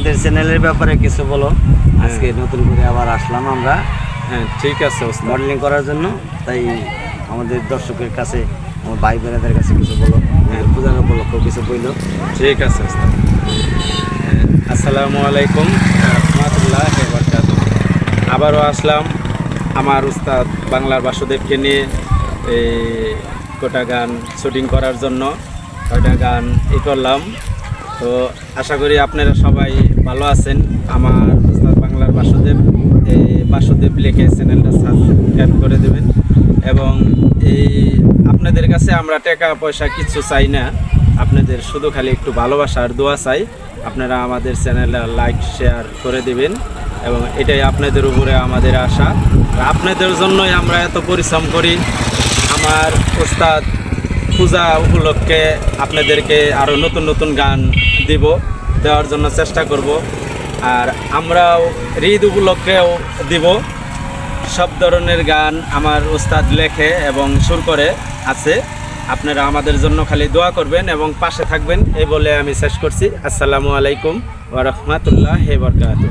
আমাদের চ্যানেলের ব্যাপারে কিছু বলো। আজকে নতুন করে আবার আসলাম আমরা। হ্যাঁ ঠিক আছে ওস্তাদ। মডেলিং করার জন্য, তাই আমাদের দর্শকের কাছে, আমার ভাই বোনেদের কাছে কিছু বলো। পূজার উপলক্ষ কিছু বইলো। ঠিক আছে ওস্তাদ। আসসালামু আলাইকুম রহমতুল্লাহি ওয়া বারাকাতুহু। আবারও আসলাম আমার উস্তাদ বাংলার বাসুদেবকে নিয়ে এই কটা গান শুটিং করার জন্য। কয়টা গান করলাম, তো আশা করি আপনারা সবাই ভালো আছেন। আমার উস্তাদ বাংলার বাসুদেব, এই বাসুদেব লিখে চ্যানেলটা সাবস্ক্রাইব করে দেবেন। এবং এই আপনাদের কাছে আমরা টাকা পয়সা কিছু চাই না, আপনাদের শুধু খালি একটু ভালোবাসা আর দোয়া চাই। আপনারা আমাদের চ্যানেলে লাইক শেয়ার করে দিবেন, এবং এটাই আপনাদের উপরে আমাদের আশা। আর আপনাদের জন্যই আমরা এত পরিশ্রম করি। আমার উস্তাদ পূজা উপলক্ষে আপনাদেরকে আরও নতুন নতুন গান দেওয়ার জন্য চেষ্টা করব। আর আমরাও ঈদ উপলক্ষেও দিব। সব ধরনের গান আমার উস্তাদ লেখে এবং সুর করে আছে। আপনারা আমাদের জন্য খালি দোয়া করবেন এবং পাশে থাকবেন, এই বলে আমি শেষ করছি। আসসালামু আলাইকুম ওয়া রাহমাতুল্লাহি ওয়া বারাকাতুহু।